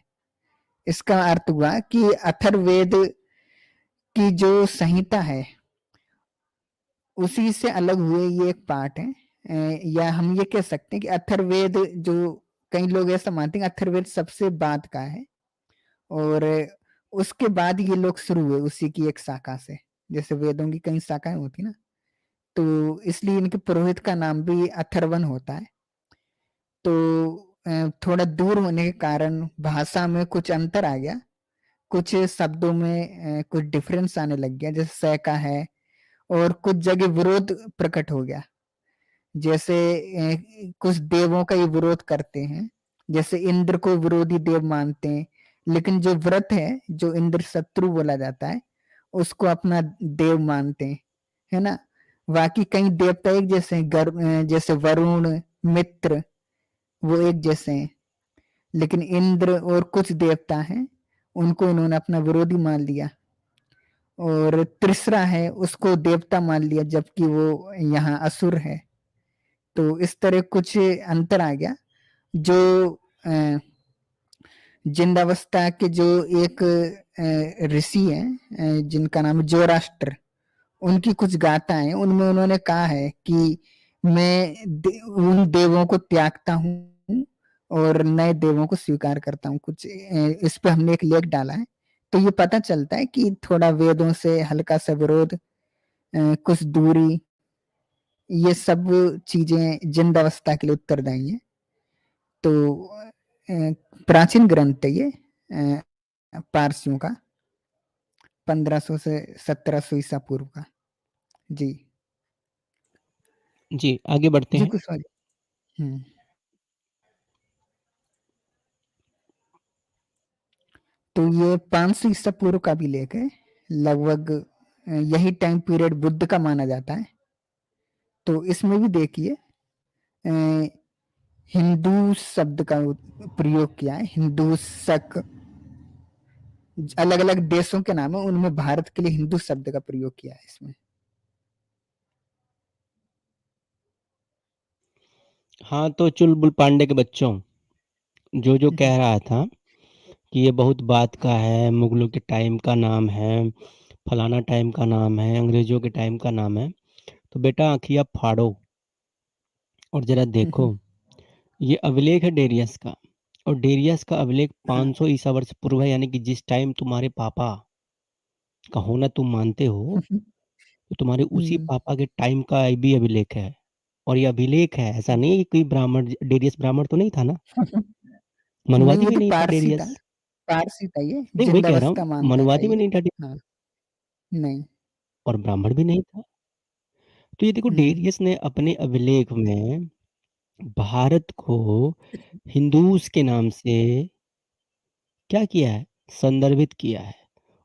इसका अर्थ हुआ कि अथर्ववेद की जो संहिता है उसी से अलग हुए ये एक पार्ट है। या हम ये कह सकते हैं कि अथर्ववेद, जो कई लोग ऐसा मानते हैं अथर्ववेद सबसे बाद का है, और उसके बाद ये लोग शुरू हुए उसी की एक शाखा से, जैसे वेदों की कई शाखाएं होती ना, तो इसलिए इनके पुरोहित का नाम भी अथर्वन होता है। तो थोड़ा दूर होने के कारण भाषा में कुछ अंतर आ गया, कुछ शब्दों में कुछ डिफरेंस आने लग गया, जैसे स का है, और कुछ जगह विरोध प्रकट हो गया, जैसे कुछ देवों का ये विरोध करते हैं, जैसे इंद्र को विरोधी देव मानते हैं, लेकिन जो व्रत है, जो इंद्र शत्रु बोला जाता है, उसको अपना देव मानते हैं, है ना। बाकी कई देवता एक जैसे हैं, जैसे वरुण, मित्र, वो एक जैसे हैं, लेकिन इंद्र और कुछ देवता हैं उनको इन्होंने अपना विरोधी मान लिया, और त्रिसरा है उसको देवता मान लिया जबकि वो यहाँ असुर है। तो इस तरह कुछ अंतर आ गया। जो जिंद अवस्था के जो एक ऋषि हैं जिनका नाम है जोराष्ट्र, उनकी कुछ गाथाएं, उनमें उन्होंने कहा है कि मैं उन देवों को त्यागता हूँ और नए देवों को स्वीकार करता हूँ। कुछ इस पे हमने एक लेख डाला है, तो ये पता चलता है कि थोड़ा वेदों से हल्का सा विरोध, कुछ दूरी, ये सब चीजें जिंद अवस्था के लिए उत्तरदायी है। तो प्राचीन ग्रंथ है ये पारसियों का, 1500 से 1700 ईसा पूर्व का। जी जी, आगे बढ़ते जी हैं। कुछ तो ये 500 ईसा पूर्व का भी लेख है, लगभग यही टाइम पीरियड बुद्ध का माना जाता है। तो इसमें भी देखिए हिंदू शब्द का प्रयोग किया है, हिंदू शक, अलग अलग देशों के नाम है, उनमें भारत के लिए हिंदू शब्द का प्रयोग किया है इसमें। हाँ, तो चुलबुल पांडे के बच्चों, जो कह रहा था कि ये बहुत बात का है, मुगलों के टाइम का नाम है, फलाना टाइम का नाम है, अंग्रेजों के टाइम का नाम है, तो बेटा आँखियाँ फाड़ो और जरा देखो, ये अभिलेख है डेरियस का, और डेरियस का अभिलेख 500 ईसा वर्ष पूर्व है, यानी कि जिस टाइम तुम्हारे पापा का होना तुम मानते हो, तो तुम्हारे उसी पापा के टाइम का भी अभिलेख है। और ये अभिलेख है, ऐसा नहीं है कि कोई ब्राह्मण, डेरियस ब्राह्मण तो नहीं था ना, नहीं, मनुवादी ये भी तो नहीं था पारसी था, डेरियस। पारसी था, ये नहीं, वही जिंद कह रहा अवस्था हूँ, मानता था मनुवादी भी ये। नहीं था हाँ, नहीं। और ब्राह्मण भी नहीं था। तो ये देखो, डेरियस ने अपने अभिलेख में भारत को हिंदूस के नाम से क्या किया है, संदर्भित किया है।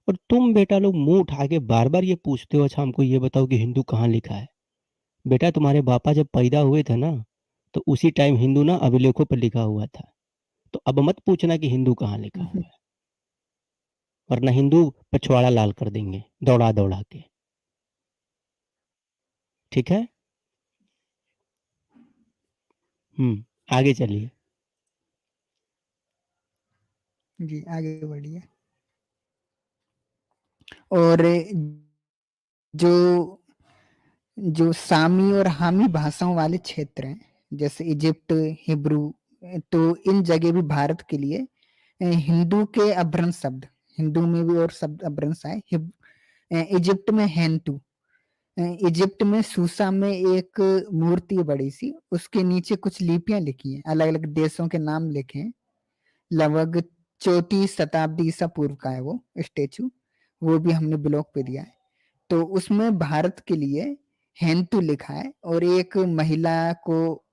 और तुम बेटा लोग मुंह उठा के बार बार ये पूछते हो, अच्छा हमको ये बताओ कि हिंदू कहाँ लिखा है। बेटा तुम्हारे पापा जब पैदा हुए थे ना, तो उसी टाइम हिंदू ना अभिलेखों पर लिखा हुआ था। तो अब मत पूछना कि हिंदू कहाँ लिखा हुआ है, वरना हिंदू पछवाड़ा लाल कर देंगे दौड़ा दौड़ा के। ठीक है, आगे चलिए। जी आगे बढ़िए। और जो जो सामी और हामी भाषाओं वाले क्षेत्र हैं, जैसे इजिप्ट, हिब्रू, तो इन जगह भी भारत के लिए हिंदू के अभ्रंश शब्द, हिंदू में भी और शब्द अभ्रंश आए, इजिप्ट में हेंतु, इजिप्ट में सूसा में एक मूर्ति है बड़ी सी, उसके नीचे कुछ लिपियां लिखी हैं, अलग अलग देशों के नाम लिखे हैं। लगभग 34 शताब्दी ईसा पूर्व का है वो स्टेचू, वो भी हमने ब्लॉग पे दिया है। तो उसमें भारत के लिए हेंतु लिखा है और एक महिला को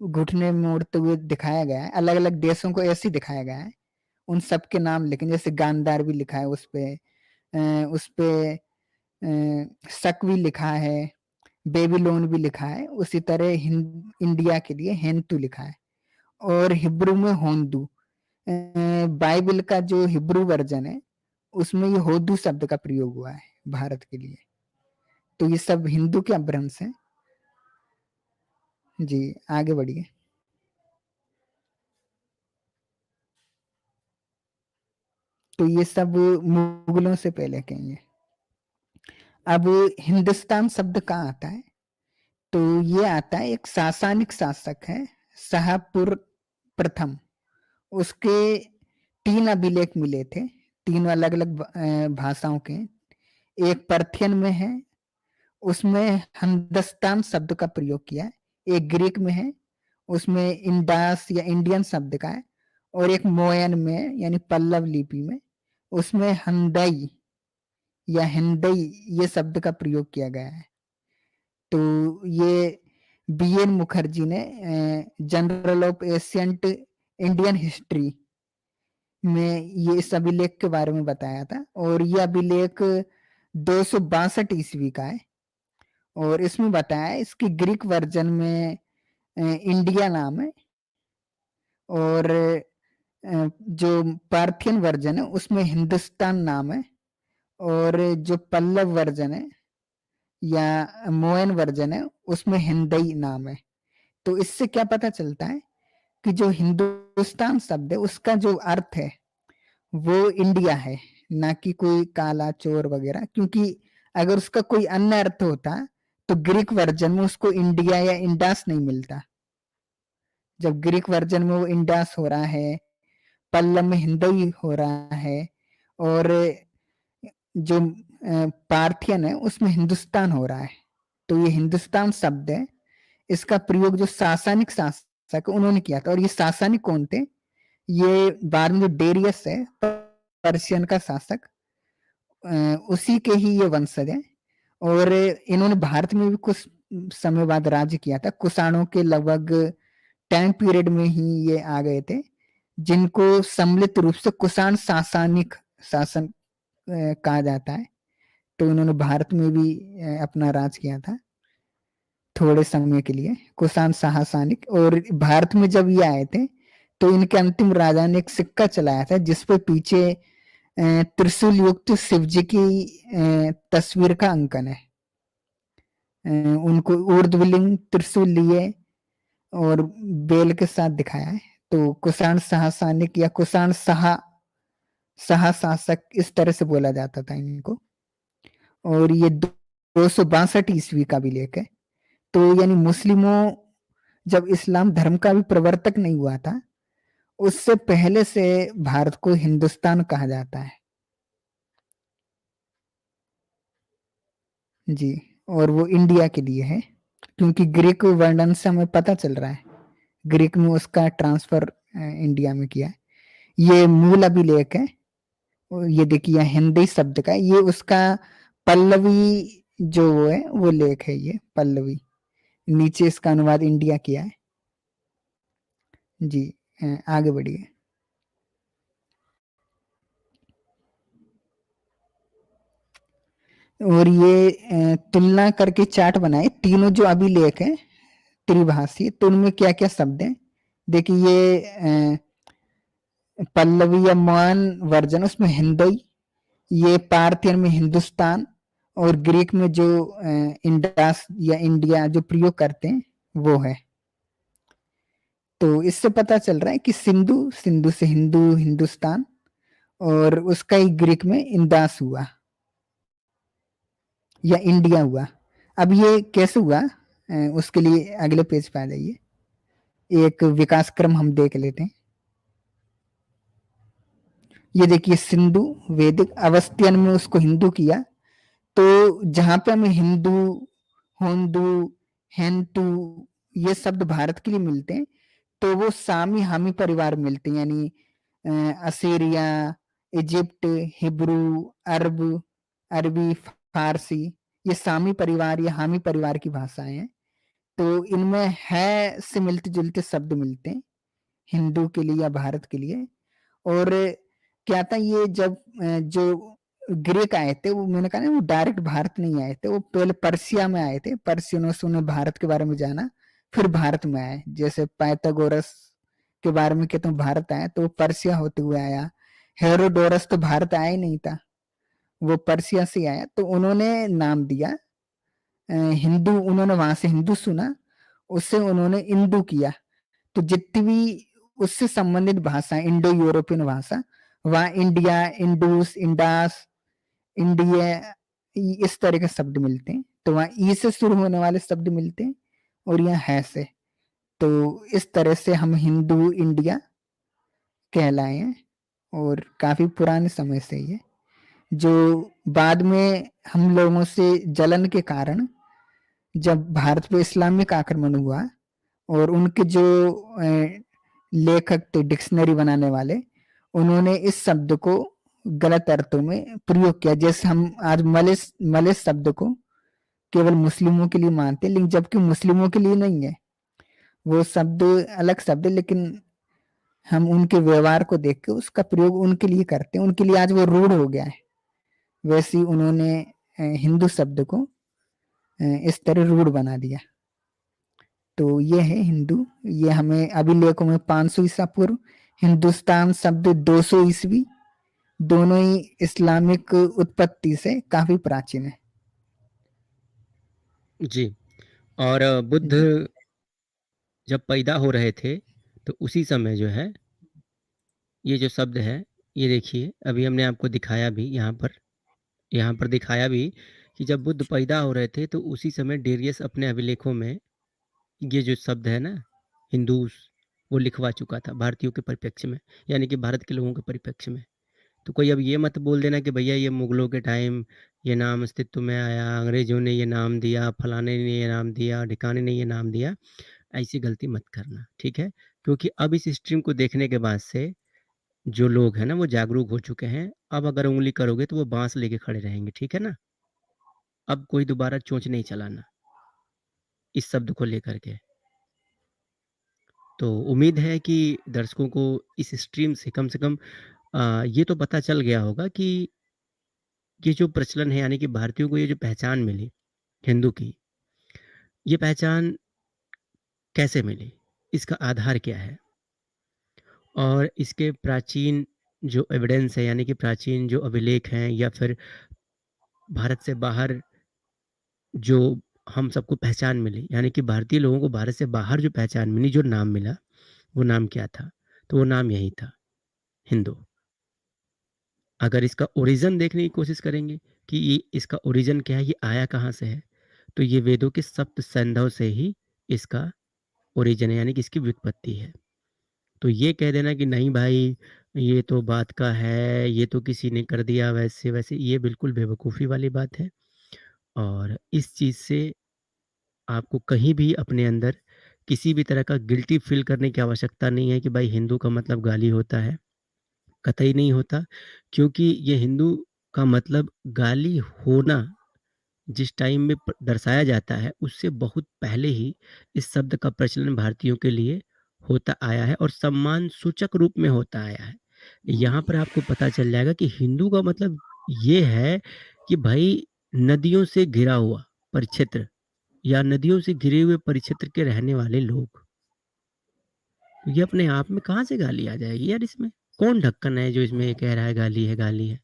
घुटने में मोड़ते हुए दिखाया गया है। अलग अलग देशों को ऐसे ही दिखाया गया है, उन सब के नाम लिखे, जैसे गांधार भी लिखा है उस पे शक भी लिखा है, बेबीलोन भी लिखा है। उसी तरह इंडिया के लिए हेंतु लिखा है और हिब्रू में होंदू। बाइबल का जो हिब्रू वर्जन है उसमें ये होदू शब्द का प्रयोग हुआ है भारत के लिए। तो ये सब हिंदू के अपभ्रंश हैं। जी आगे बढ़िए। तो ये सब मुगलों से पहले के हैं। अब हिंदुस्तान शब्द कहाँ आता है? तो ये आता है, एक सासानिक शासक है शाहपुर प्रथम, उसके 3 अभिलेख मिले थे, 3 अलग अलग भाषाओं के। एक पर्थियन में है, उसमें हिंदुस्तान शब्द का प्रयोग किया है। एक ग्रीक में है, उसमें इंडास या इंडियन शब्द का है। और एक मोयन में यानी पल्लव लिपि में, उसमें हंदई या हिंदई ये शब्द का प्रयोग किया गया है। तो ये BN मुखर्जी ने general of ancient Indian history में ये इस अभिलेख के बारे में बताया था। और ये अभिलेख 262 ईस्वी का है और इसमें बताया इसकी ग्रीक वर्जन में इंडिया नाम है और जो पार्थियन वर्जन है उसमें हिंदुस्तान नाम है और जो पल्लव वर्जन है या मोयन वर्जन है उसमें हिंदई नाम है। तो इससे क्या पता चलता है कि जो हिंदुस्तान शब्द है उसका जो अर्थ है वो इंडिया है, ना कि कोई काला चोर वगैरह। क्योंकि अगर उसका कोई अन्य अर्थ होता तो ग्रीक वर्जन में उसको इंडिया या इंडास नहीं मिलता। जब ग्रीक वर्जन में वो इंडास हो रहा है, पल्लव में हिंदई हो रहा है और जो पार्थियन है उसमें हिंदुस्तान हो रहा है। तो ये हिंदुस्तान शब्द है, इसका प्रयोग जो सासानिक शासक उन्होंने किया था। और ये सासानिक कौन थे? ये बाद में जो डेरियस है पर्शियन का शासक, उसी के ही ये वंशज है। और इन्होंने भारत में भी कुछ समय बाद राज्य किया था। कुषाणों के लगभग टाइम पीरियड में ही ये आ गए थे, जिनको सम्मिलित रूप से कुषाण सासानिक शासन कहा जाता है। तो इन्होंने भारत में भी अपना राज किया था थोड़े समय के लिए, कुषाण सासानिक। और भारत में जब ये आए थे तो इनके अंतिम राजा ने एक सिक्का चलाया था जिसपे पीछे त्रिशूल युक्त शिव जी की तस्वीर का अंकन है। उनको ऊर्ध्वलिंग त्रिशूल लिए और बेल के साथ दिखाया है। तो कुषाण सासानिक या कुषाण शासक इस तरह से बोला जाता था इनको। और ये 262 ईस्वी का भी लेख है। तो यानी मुस्लिमों जब इस्लाम धर्म का भी प्रवर्तक नहीं हुआ था उससे पहले से भारत को हिंदुस्तान कहा जाता है। जी, और वो इंडिया के लिए है क्योंकि ग्रीक वर्णन से हमें पता चल रहा है, ग्रीक में उसका ट्रांसफर इंडिया में किया है। ये मूल अभिलेख है, ये देखिए हिंदी शब्द का, ये उसका पल्लवी जो वो है वो लेख है, ये पल्लवी, नीचे इसका अनुवाद इंडिया किया है। जी आगे बढ़िए। और ये तुलना करके चार्ट बनाए, तीनों जो अभिलेख है त्रिभाषी, तो उनमें क्या क्या शब्द हैं देखिए। ये पल्लवी या मान वर्जन उसमें हिंदई, ये पार्थियन में हिंदुस्तान और ग्रीक में जो इंडास या इंडिया जो प्रयोग करते हैं वो है। तो इससे पता चल रहा है कि सिंधु, सिंधु से हिंदू हिंदुस्तान, और उसका ही ग्रीक में इंदास हुआ या इंडिया हुआ। अब ये कैसे हुआ उसके लिए अगले पेज पे आ जाइए, एक विकास क्रम हम देख लेते हैं। ये देखिए सिंधु, वैदिक, अवस्थियन में उसको हिंदू किया। तो जहां पे हमें हिंदू, होंदू, हेंतु ये शब्द भारत के लिए मिलते हैं, तो वो सामी हामी परिवार मिलते हैं, यानी असीरिया, इजिप्ट, हिब्रू, अरब, अरबी, फारसी, ये सामी परिवार या हामी परिवार की भाषाएं हैं। तो इनमें है से मिलते जुलते शब्द मिलते हैं हिंदू के लिए या भारत के लिए। और क्या था, ये जब जो ग्रीक आए थे, वो मैंने कहा ना, वो डायरेक्ट भारत नहीं आए थे, वो पहले पर्सिया में आए थे। पर्सियनों से उन्हें भारत के बारे में जाना, फिर भारत में आए। जैसे पाइथागोरस के बारे में कहते हैं भारत आया, तो वो पर्सिया होते हुए आया। हेरोडोरस तो भारत आया ही नहीं था, वो पर्सिया से आया। तो उन्होंने नाम दिया हिंदू, उन्होंने वहां से हिंदू सुना, उससे उन्होंने इंदू किया। तो जितनी भी उससे संबंधित भाषा, इंडो यूरोपियन भाषा, वहाँ इंडिया, इंडूस, इंडास, इंडिया, इस तरह के शब्द मिलते हैं। तो वहाँ ई से शुरू होने वाले शब्द मिलते हैं और यहाँ है से। तो इस तरह से हम हिंदू इंडिया कहलाए हैं और काफी पुराने समय से ये, जो बाद में हम लोगों से जलन के कारण जब भारत पे इस्लामिक आक्रमण हुआ और उनके जो लेखक थे, डिक्शनरी बनाने वाले, उन्होंने इस शब्द को गलत अर्थों में प्रयोग किया। जैसे हम आज मलेश शब्द को केवल मुस्लिमों के लिए मानते हैं, लेकिन जबकि मुस्लिमों के लिए नहीं है, वो शब्द अलग शब्द है, लेकिन हम उनके व्यवहार को देख के उसका प्रयोग उनके लिए करते हैं। उनके लिए आज वो रूढ़ हो गया है। वैसे ही उन्होंने हिंदू शब्द को इस तरह रूढ़ बना दिया। तो ये है हिंदू। ये हमें अभिलेखों में 500 ईसा पूर्व, हिंदुस्तान शब्द 200 ईस्वी, दोनों ही इस्लामिक उत्पत्ति से काफी प्राचीन है। जी। और बुद्ध जी। जब पैदा हो रहे थे तो उसी समय जो है ये जो शब्द है, ये देखिए अभी हमने आपको दिखाया भी, यहाँ पर दिखाया भी कि जब बुद्ध पैदा हो रहे थे तो उसी समय डेरियस अपने अभिलेखों में ये जो शब्द है ना हिंदूस, वो लिखवा चुका था भारतीयों के परिप्रेक्ष्य में, यानी कि भारत के लोगों के परिप्रेक्ष्य में। तो कोई अब ये मत बोल देना कि भैया ये मुगलों के टाइम ये नाम अस्तित्व में आया, अंग्रेजों ने ये नाम दिया, फलाने ने ये नाम दिया, ढिकाने ने ये नाम दिया, ऐसी गलती मत करना, ठीक है? क्योंकि अब इस स्ट्रीम को देखने के बाद से जो लोग हैं ना वो जागरूक हो चुके हैं। अब अगर उंगली करोगे तो वो बांस लेके खड़े रहेंगे, ठीक है ना? अब कोई दोबारा चोंच नहीं चलाना इस शब्द को लेकर के। तो उम्मीद है कि दर्शकों को इस स्ट्रीम से कम ये तो पता चल गया होगा कि ये जो प्रचलन है, यानी कि भारतीयों को ये जो पहचान मिली हिंदू की, ये पहचान कैसे मिली, इसका आधार क्या है, और इसके प्राचीन जो एविडेंस है, यानी कि प्राचीन जो अभिलेख हैं, या फिर भारत से बाहर जो हम सबको पहचान मिली, यानी कि भारतीय लोगों को भारत से बाहर जो पहचान मिली, जो नाम मिला, वो नाम क्या था? तो वो नाम यही था, हिंदू। अगर इसका ओरिजिन देखने की कोशिश करेंगे कि ये इसका ओरिजिन क्या है, ये आया कहाँ से है, तो ये वेदों के सप्त सैंधव से ही इसका ओरिजिन है, यानी कि इसकी व्युत्पत्ति है। तो ये कह देना कि नहीं भाई ये तो बात का है, ये तो किसी ने कर दिया वैसे वैसे, ये बिल्कुल बेवकूफ़ी वाली बात है। और इस चीज़ से आपको कहीं भी अपने अंदर किसी भी तरह का गिल्टी फील करने की आवश्यकता नहीं है कि भाई हिंदू का मतलब गाली होता है। कतई नहीं होता, क्योंकि ये हिंदू का मतलब गाली होना जिस टाइम में दर्शाया जाता है, उससे बहुत पहले ही इस शब्द का प्रचलन भारतीयों के लिए होता आया है और सम्मान सूचक रूप में होता आया है। यहाँ पर आपको पता चल जाएगा कि हिंदू का मतलब ये है कि भाई नदियों से घिरा हुआ परिक्षेत्र या नदियों से घिरे हुए परिक्षेत्र के रहने वाले लोग। ये अपने आप में कहाँ से गाली आ जाएगी यार? इसमें कौन ढक्कन है जो इसमें ये कह रहा है गाली है, गाली है?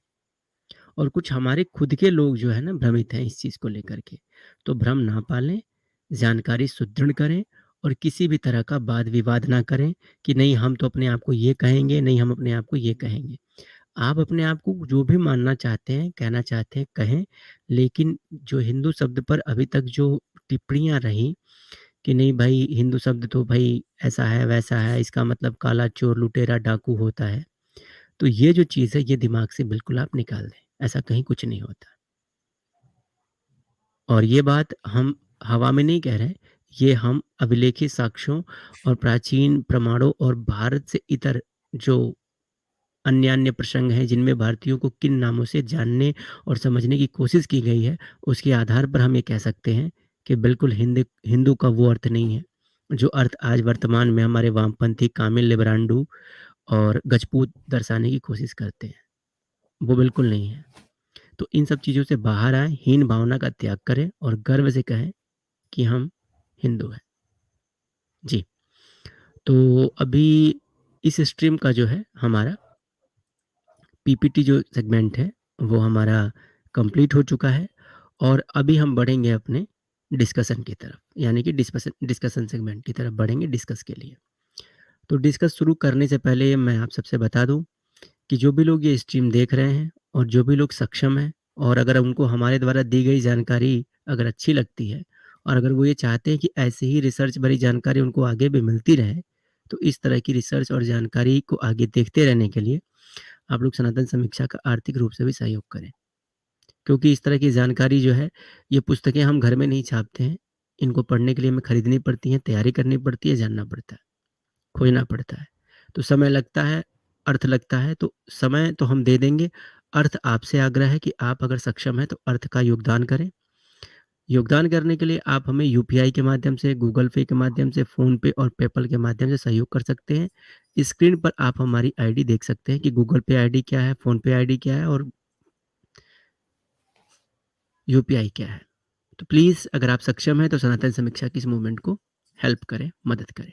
और कुछ हमारे खुद के लोग जो है ना भ्रमित हैं इस चीज़ को लेकर के। तो भ्रम ना पालें, जानकारी सुदृढ़ करें और किसी भी तरह का वाद विवाद ना करें कि नहीं हम तो अपने आप को ये कहेंगे, नहीं हम अपने आप को ये कहेंगे। आप अपने आप को जो भी मानना चाहते हैं, कहना चाहते हैं, कहें, लेकिन जो हिंदू शब्द पर अभी तक जो टिप्पणियाँ रहीं कि नहीं भाई हिंदू शब्द तो भाई ऐसा है, वैसा है, इसका मतलब काला चोर, लुटेरा, डाकू होता है। तो ये जो चीज़ है ये दिमाग से बिल्कुल आप निकाल दें, ऐसा कहीं कुछ नहीं होता। और ये बात हम हवा में नहीं कह रहे, ये हम अभिलेखित साक्ष्यों और प्राचीन प्रमाणों और भारत से इतर जो अन्य प्रसंग हैं जिनमें भारतीयों को किन नामों से जानने और समझने की कोशिश की गई है, उसके आधार पर हम ये कह सकते हैं कि बिल्कुल हिंदू का वो अर्थ नहीं है, जो अर्थ आज वर्तमान में हमारे वामपंथी कामिल लिब्रांडू और गजपूत दर्शाने की कोशिश करते हैं, वो बिल्कुल नहीं है। तो इन सब चीज़ों से बाहर आएँ, हीन भावना का त्याग करें और गर्व से कहें कि हम हिंदू हैं। जी, तो अभी इस स्ट्रीम का जो है हमारा पीपीटी जो सेगमेंट है वो हमारा कंप्लीट हो चुका है और अभी हम बढ़ेंगे अपने डिस्कशन की तरफ, यानी कि डिस्कशन सेगमेंट की तरफ बढ़ेंगे डिस्कस के लिए। तो डिस्कस शुरू करने से पहले मैं आप सबसे बता दूं कि जो भी लोग ये स्ट्रीम देख रहे हैं और जो भी लोग सक्षम हैं और अगर उनको हमारे द्वारा दी गई जानकारी अगर अच्छी लगती है और अगर वो ये चाहते हैं कि ऐसे ही रिसर्च भरी जानकारी उनको आगे भी मिलती रहे, तो इस तरह की रिसर्च और जानकारी को आगे देखते रहने के लिए आप लोग सनातन समीक्षा का आर्थिक रूप से भी सहयोग करें, क्योंकि इस तरह की जानकारी जो है ये पुस्तकें हम घर में नहीं छापते हैं, इनको पढ़ने के लिए हमें खरीदनी पड़ती हैं, तैयारी करनी पड़ती है, जानना पड़ता है, खोजना पड़ता है, तो समय लगता है, अर्थ लगता है। तो समय तो हम दे देंगे, अर्थ आपसे आग्रह है कि आप अगर सक्षम हैं तो अर्थ का योगदान करें। योगदान करने के लिए आप हमें यूपीआई के माध्यम से, गूगल पे के माध्यम से, फ़ोन पे और पेपल के माध्यम से सहयोग कर सकते हैं। स्क्रीन पर आप हमारी आईडी देख सकते हैं कि गूगल पे आईडी क्या है, फ़ोन पे आईडी क्या है और यूपीआई क्या है। तो प्लीज़ अगर आप सक्षम हैं तो सनातन समीक्षा की इस मूवमेंट को हेल्प करें, मदद करें।